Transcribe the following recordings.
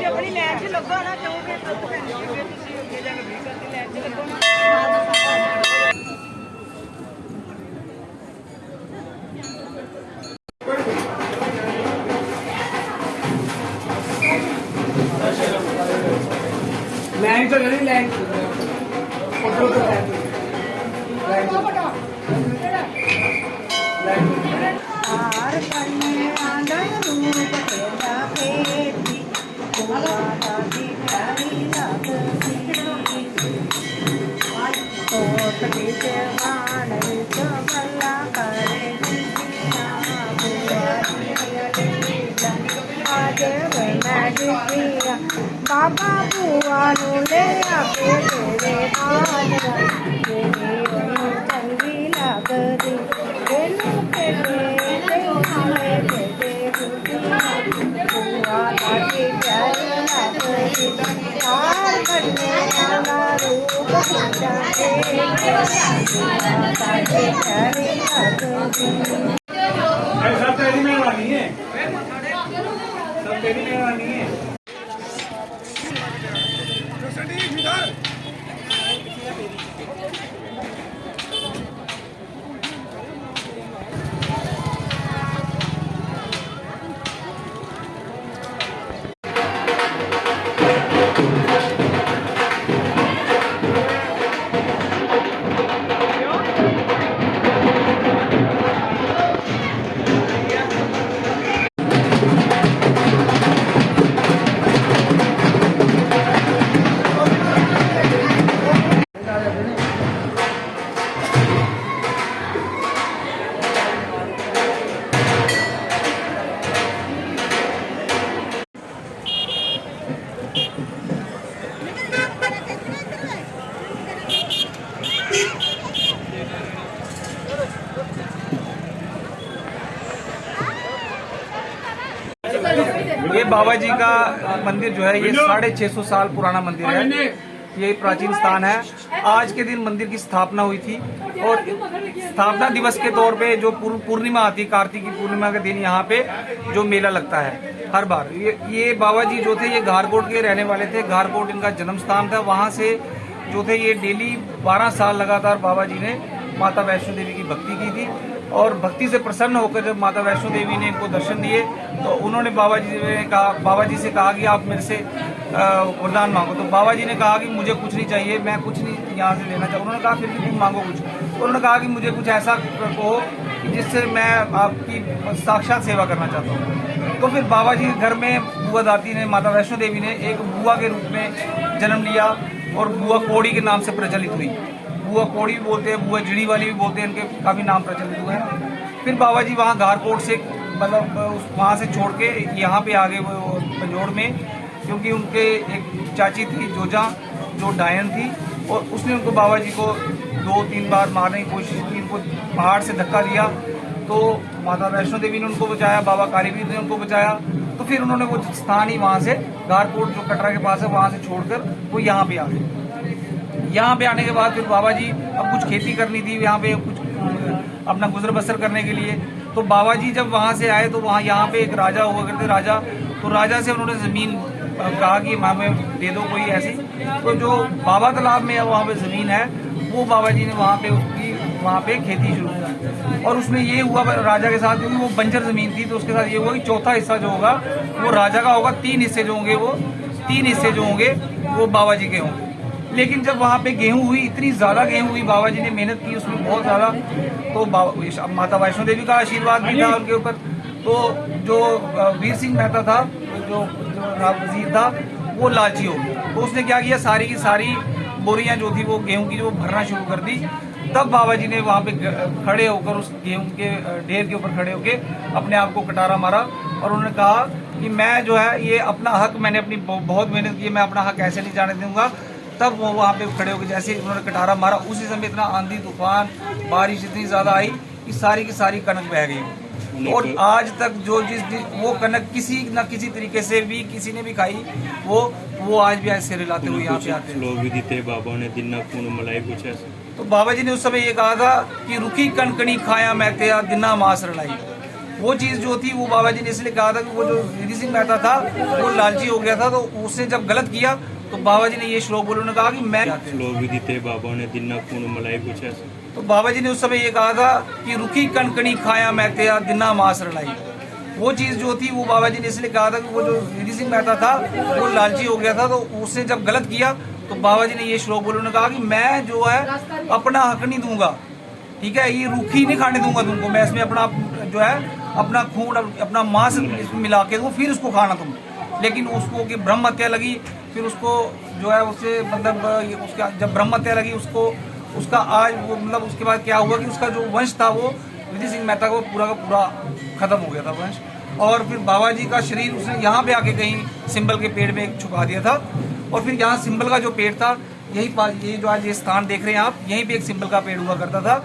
अपनी लैन च लगो ना जो भी लैन च लगो ना। लैंड तो नहीं लैंड हार करने आंदा रूप तेरा फेरी बुआ दादी प्यारी लगती कोट के जवान तो भला करे जिया बुआ आज मैं जिया बाबा बुआ नु ले आके तेरे बाल तेरी ओनू चंगी लगदी तेनू तेरे बुआ दादी प्यारी लगदी हार करने वाला रूप तेरा बुआ दादी प्यारी लगदी। सब तेरी मेहरबानी है, सब तेरी मेहरबानी है। ये बाबा जी का मंदिर जो है ये 650 साल पुराना मंदिर है। ये प्राचीन स्थान है। आज के दिन मंदिर की स्थापना हुई थी और स्थापना दिवस के तौर पे जो पूर्णिमा आती, कार्तिक की पूर्णिमा के दिन यहाँ पे जो मेला लगता है हर बार। ये बाबा जी जो थे ये घारकोट के रहने वाले थे। घारकोट इनका जन्म स्थान था। वहाँ से जो थे ये डेली 12 साल लगातार बाबा जी ने माता वैष्णो देवी की भक्ति की थी और भक्ति से प्रसन्न होकर जब माता वैष्णो देवी ने इनको दर्शन दिए तो उन्होंने बाबा जी से कहा कि आप मेरे से वरदान मांगो। तो बाबा जी ने कहा कि मुझे कुछ नहीं चाहिए, मैं कुछ नहीं यहाँ से लेना चाहूँ। उन्होंने कहा फिर भी तुम मांगो कुछ। तो उन्होंने कहा कि मुझे कुछ ऐसा कहो कि जिससे मैं आपकी साक्षात सेवा करना चाहता हूँ। तो फिर बाबा जी घर में बुआ दादी ने, माता वैष्णो देवी ने एक बुआ के रूप में जन्म लिया और बुआ कौड़ी के नाम से प्रचलित हुई। बुआ कौड़ी भी बोलते हैं, बुआ जिड़ी वाली भी बोलते हैं, इनके काफ़ी नाम प्रचलित हुए हैं। फिर बाबा जी वहाँ घारकोट से मतलब वहाँ से छोड़ के यहाँ पे आ गए वो पंजोड़ में, क्योंकि उनके एक चाची थी जोजा जो डायन थी और उसने उनको बाबा जी को 2-3 बार मारने की कोशिश की। उनको पहाड़ से धक्का दिया तो माता वैष्णो देवी ने उनको बचाया, बाबा कालीवीर ने उनको बचाया। तो फिर उन्होंने वो स्थान ही वहाँ से घारकोट जो कटरा के पास है वहाँ से छोड़कर वो यहाँ पे आ गए। यहाँ पे आने के बाद फिर बाबा जी अब कुछ खेती करनी थी यहाँ पे, कुछ अपना गुजर बसर करने के लिए। तो बाबा जी जब वहाँ से आए तो वहाँ यहाँ पे एक राजा हुआ करते राजा, तो राजा से उन्होंने ज़मीन कहा कि हमें दे दो कोई ऐसी, तो जो बाबा तालाब में वहाँ पे ज़मीन है वो बाबा जी ने वहाँ पे उसकी वहाँ पे खेती शुरू की। और उसमें ये हुआ राजा के साथ, क्योंकि वो बंजर ज़मीन थी, तो उसके साथ ये हुआ कि चौथा हिस्सा जो होगा वो राजा का होगा, 3 हिस्से जो होंगे वो बाबा जी के होंगे। लेकिन जब वहाँ पे गेहूं हुई, इतनी ज़्यादा गेहूं हुई, बाबा जी ने मेहनत की उसमें बहुत ज़्यादा, तो माता वैष्णो देवी का आशीर्वाद भी था उनके ऊपर। तो जो वीर सिंह मेहता था, जो वजीर था, वो लालची हो गया। तो उसने क्या किया, सारी की सारी बोरियां जो थी वो गेहूं की जो भरना शुरू कर दी। तब बाबा जी ने वहाँ पे खड़े होकर उस गेहूं के ढेर के ऊपर खड़े होकर अपने आप को कटारा मारा और उन्होंने कहा कि मैं जो है ये अपना हक, मैंने अपनी बहुत मेहनत की, मैं अपना हक ऐसे नहीं जाने दूंगा। तब वो वहाँ पे खड़े होकर जैसे उन्होंने कटारा मारा, उसी समय इतना आंधी तूफान बारिश इतनी ज़्यादा आई कि सारी की सारी कनक बह गई। और आज तक जो वो कनक किसी न किसी तरीके से भी किसी ने भी खाई, वो आज भी ऐसे रिलाते हुए यहाँ पे आते हैं। लोग भी देते बाबा ने दिन खून मलाई कुछ ऐसे। तो बाबा जी ने उस समय ये कहा था कि रुखी कनकनी खाया मैं तेरा दिना मास रलाई। वो चीज़ जो थी वो बाबा जी ने इसलिए कहा था कि वो जो वीर सिंह मेहता था वो लालची हो गया था, तो उसने जब गलत किया तो बाबा जी ने ये श्लोक बोले, उन्होंने कहा कि मैं लोग भी देते बाबा ने दिन खून मलाई कुछ ऐसे। तो बाबा जी ने उस समय ये कहा था कि रुखी कनकनी खाया मैं तेरा दिना मास रलाई। वो चीज़ जो थी वो बाबा जी ने इसलिए कहा था कि वो जो वीर सिंह मेहता था वो लालची हो गया था, तो उसने जब गलत किया तो बाबा जी ने ये श्लोक बोले, उन्होंने कहा कि मैं जो है अपना हक नहीं दूंगा, ठीक है, ये रूखी नहीं खाने दूंगा तुमको, मैं इसमें अपना जो है अपना खून अपना मांस मिला के दूँ, फिर उसको खाना तुम। लेकिन उसको कि ब्रह्म हत्या लगी, फिर उसको जो है उससे मतलब उसका जब ब्रह्म हत्या लगी उसका आज वो मतलब उसके बाद क्या हुआ कि उसका जो वंश था वो वीर सिंह मेहता का पूरा खत्म हो गया था वंश। और फिर बाबा जी का शरीर उसने यहाँ पे आके कहीं सिंबल के पेड़ में छुपा दिया था। और फिर यहाँ सिंबल का जो पेड़ था ये जो आज ये स्थान देख रहे हैं आप, यहीं पे एक सिंबल का पेड़ हुआ करता था।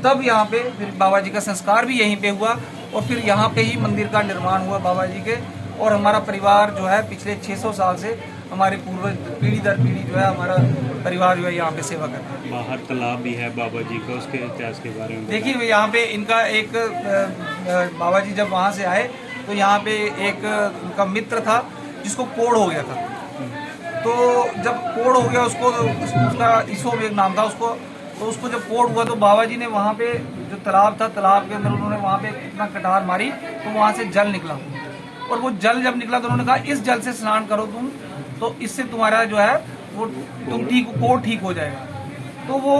तब यहाँ पे फिर बाबा जी का संस्कार भी यहीं पे हुआ और फिर यहाँ पे ही मंदिर का निर्माण हुआ बाबा जी के। और हमारा परिवार जो है पिछले 600 साल से हमारे पूर्वज पीढ़ी दर पीढ़ी जो है हमारा परिवार जो है यहाँ पे सेवा कर रहा है। बाहर तालाब भी है बाबा जी का, उसके इतिहास के बारे में देखिए, यहाँ पे इनका एक बाबा जी जब वहाँ से आए तो यहाँ पे एक उनका मित्र था जिसको कोढ़ हो गया था। तो जब कोढ़ हो गया उसका ईसोब एक नाम था उसको जब कोढ़ हुआ तो बाबा जी ने वहाँ पे जो तालाब था, तालाब के अंदर उन्होंने वहाँ पे इतना कटार मारी तो वहाँ से जल निकला। और वो जल जब निकला तो उन्होंने कहा इस जल से स्नान करो तुम, तो इससे तुम्हारा जो है वो तुम कोढ़ ठीक हो जाएगा। तो वो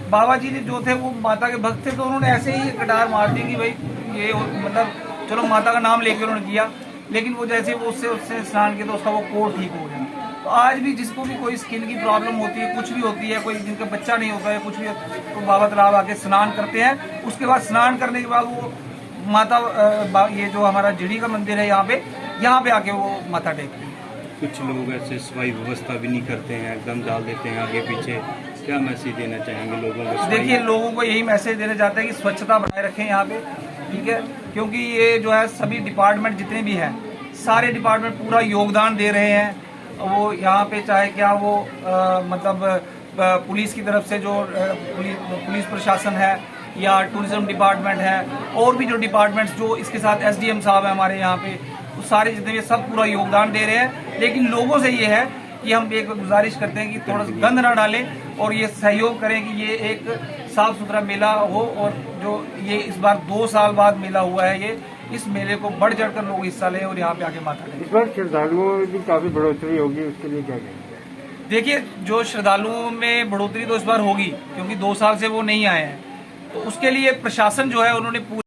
बाबा जी ने जो थे वो माता के भक्त थे, तो उन्होंने ऐसे ही कटार मार दी कि भाई ये मतलब चलो माता का नाम लेके उन्होंने किया। लेकिन वो जैसे वो उससे स्नान किया तो उसका वो कोढ़ ठीक हो गया। तो आज भी जिसको भी कोई स्किन की प्रॉब्लम होती है, कुछ भी होती है, कोई जिनका बच्चा नहीं होता है, कुछ भी, तो बाबा तालाब आके स्नान करते हैं। उसके बाद स्नान करने के बाद वो माता ये जो हमारा जिड़ी का मंदिर है यहाँ पे आके वो माथा टेकते हैं। कुछ लोग ऐसे सफाई व्यवस्था भी नहीं करते हैं, एकदम डाल देते हैं आगे पीछे, क्या मैसेज देना चाहेंगे लोगों को? देखिए, लोगों को यही मैसेज देना चाहते हैं कि स्वच्छता बनाए रखें यहाँ पे, ठीक है, क्योंकि ये जो है सभी डिपार्टमेंट जितने भी हैं सारे डिपार्टमेंट पूरा योगदान दे रहे हैं। वो यहाँ पे चाहे क्या वो मतलब पुलिस की तरफ से जो पुलिस प्रशासन है या टूरिज्म डिपार्टमेंट है और भी जो डिपार्टमेंट्स जो इसके साथ एसडीएम साहब है हमारे यहाँ पे, तो सारे जितने भी सब पूरा योगदान दे रहे हैं। लेकिन लोगों से ये है कि हम एक गुजारिश करते हैं कि थोड़ा सा गंद ना डालें और ये सहयोग करें कि ये एक साफ सुथरा मेला हो। और जो ये इस बार 2 साल बाद मेला हुआ है, ये इस मेले को बढ़ चढ़कर लोग हिस्सा लें और यहाँ पे आके माथा टेकें। इस बार श्रद्धालुओं में भी काफी बढ़ोतरी होगी, उसके लिए क्या कहेंगे? देखिए, जो श्रद्धालुओं में बढ़ोतरी तो इस बार होगी क्योंकि 2 साल से वो नहीं आए हैं, तो उसके लिए प्रशासन जो है उन्होंने